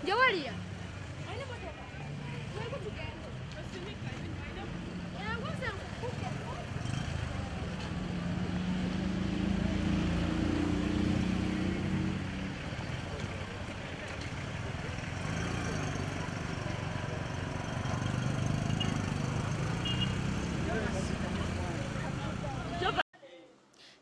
Jovalia.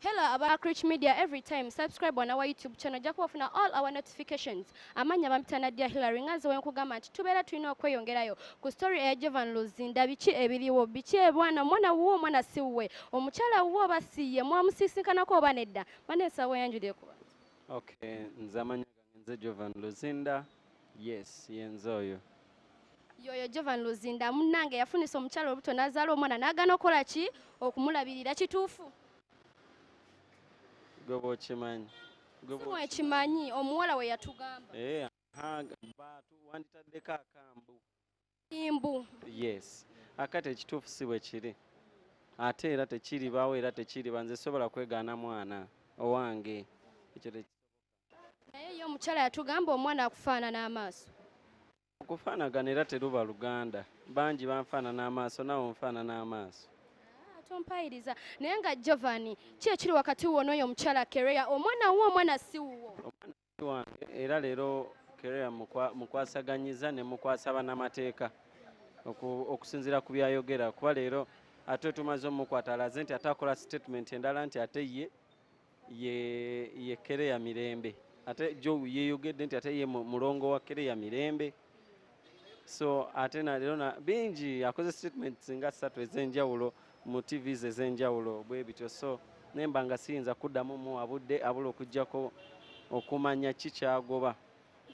Hello, about ARKRICH Media. Every time, subscribe on our YouTube channel. Jakuwa funa all our notifications. Amanya bamtana dia Hillary ngazo wenkugamba nti tubeera tulina okweyongerayo ku story ya Jovan luzinda biki ebiriwo biki ebwana mwana wuwo mwana siwe omukyala wuwo basiye mwamusisikanako oba nedda Vanessa weyanjulire ku bantu. Okay, nzamanya nze Jovan luzinda. Yes, yenzoyo. Yoyo Jovan luzinda munnange yafunisa omukyala olubuto n'azaala omwana n'agaana okola ki okumulabirira kituufu. Gobo chimanyi. Gobo chimanyi omuwala we yatugamba. Batu wanditaddeko akambu. Imbu. Yes. Akati ekituufu si bwe kiri. Ate era tekiribaawo era tekiriba nze sobola kwegaana mwana owange. Ekyo naye yo omukyala yatugamba omwana akufaanana amaaso. Okufaanagana era teruba Luganda. Bangi banfaanana amaaso nawe onfaanana amaaso. Tompayiriza naye nga Jovan ki ekiri wakati wo n'oyo omukyala Kerea omwana wo omwana si wuwo. Omwana si wange era leero Kerea mukwasaganyiza ne mukwasa bannamateeka okusinziira ku byayogera kuba leero ate tumaze omukwata alaze nti atakola statement endala nti ate ye Kerea mirembe ate jo yeyogedde nti ate ye mulongo wa Kerea mirembe. So ate na leero na bingi akoze statements nga 3 ez'enjawulo mu TVs ez'enjawulo bwe bityo so nemba nga siyinza kuddamu muwabudde abula okujjako okumanya kikyagoba.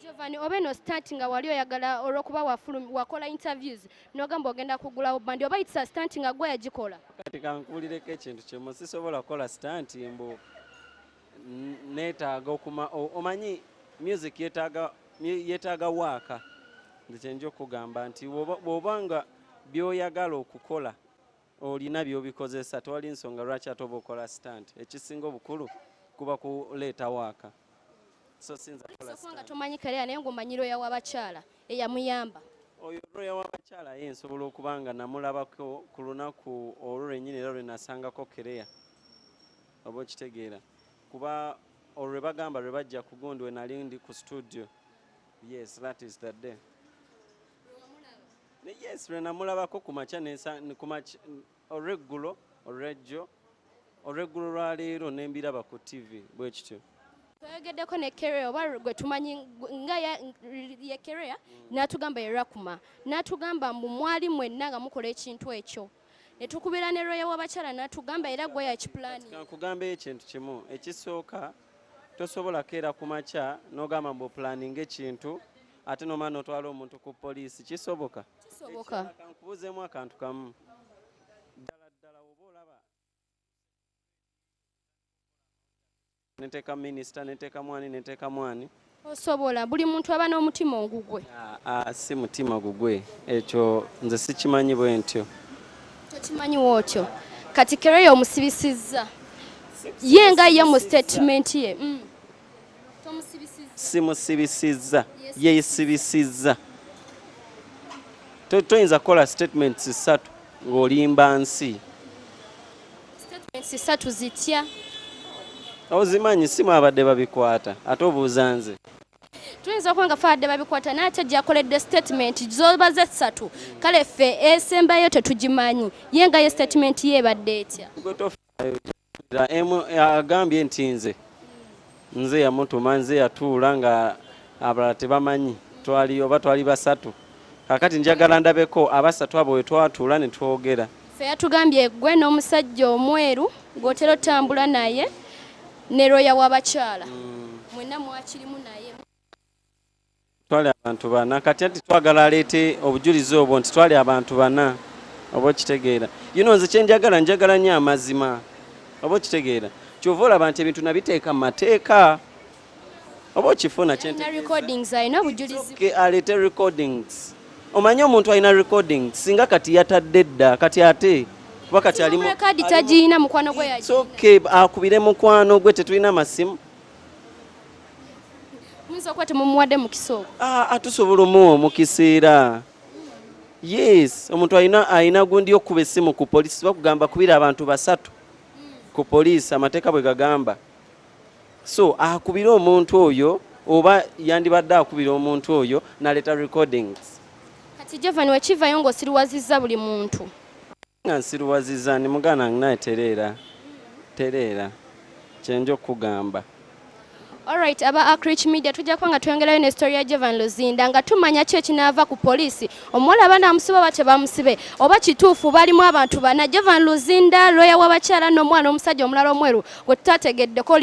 Jovan oba eno stunt nga wali oyagala olw'okuba wakola interviews n'ogamba ogenda kugulawo bandi oba it's a stunt nga gwe yagikola. Kati kankuulireko ekintu kimu sisobola kukola stunt mbu neetaaga omanyi music yeetaaga waaka nze kyenja okugamba nti bw'obanga by'oyagala okukola olina by'obikozesa tewali nsonga lwaki ate oba okola stunt ekisinga obukulu kuba kuleeta waaka. So sinza kola stunt. Tomanyi Kerea naye ng'omanyi looya w'abakyala eyamuyamba. Oyo looya w'abakyala ye nsobola okuba nga namulabako ku lunaku olwo lwennyini era lwe nasangako Kerea oba okitegeera kuba olwo lwe bagamba lwe bajja ku gundi we nali ndi ku studio. Yes, that is that day. Yes, lwe namulabako ku makya olweggulo lwa leero ne mbiraba ku TV bwe kityo. Twayogeddeko ne Kerea oba gwe tumanyi nga ye Kerea n'atugamba ye Rakuma n'atugamba mbu mwali mwenna nga mukola ekintu ekyo ne tukubira ne looya w'abakyala n'atugamba era gwe yakipulaani. Kankugamba ekintu kimu ekisooka tosobola keera ku makya n'ogamba mbu opulaninga ekintu ate n'omala n'otwala omuntu ku poliisi kisoboka? Kisoboka. Kankubuuzeemu akantu kamu ddala oba olaba neteeka minisita neteeka mwani osobola buli muntu aba n'omutima ogugwe. Si mutima gugwe ekyo nze sikimanyi bwe ntyo. Tokimanyi wootyo kati Kerea omusibisizza ye nga ye mu statement ye. Simusibisizza yeesibisizza. Toyinza kukola statements 3 ng'olimba nsi. Statements 3 zitya? Ozimanyi simu abadde babikwata ate obuuza nze. Tuyinza okuba nga fadde babikwata n'ate gyakoledde statement zoba ze 3 kale ffe esembayo tetugimanyi ye nga ye statement ye ebadde etya. Agambye nti nze yamutuma nze yatuula nga abalala tebamanyi twali basatu kakati njagala ndabeko abasatu abo we twatuula ne twogera. Ffe yatugambye gwe n'omusajja omweru gw'otera otambula naye ne looya w'abakyala mwenna mwakirimu naye. Twali abantu bana kati ati twagala aleete obujulizi obwo nti twali abantu bana oba okitegeera. Nze kyenjagala njagala nnyo amazima oba okitegeera kyova olaba nti ebintu nabiteeka mu mateeka oba okifuna aleete recordings. Omanyi omuntu alina recordings singa kati yatadde dda kati ate kuba kati tagiina mukwano gwe akubire mukwano gwe tetulina masimu. Muyinza okuba temumuwadde mukisa ogwo. Atusobola omuwa mu kiseera. Yes, omuntu ayina gundi okuba essimu ku poliisi bakugamba kubira abantu 3 ku poliisi amateeka bwe gagamba. So akubira omuntu oyo oba yandibadde akubira omuntu oyo naleta recordings. Kati Jovan wekivayo ng'osiriwazizza buli muntu. Nga nsiruwaziza ni mugana naye tereera kyenja okugamba. Alright, aba ARKRICH Media tujja kuba nga tweyongerayo ne story ya Jovan Luzinda nga tumanya ki ekinaava ku poliisi. Omuwala banaamusiba oba tebamusibe oba kituufu balimu abantu bana Jovan Luzinda, lawyer w'abakyala n'omwana omusajja omulala omweru gwe tutategeddeko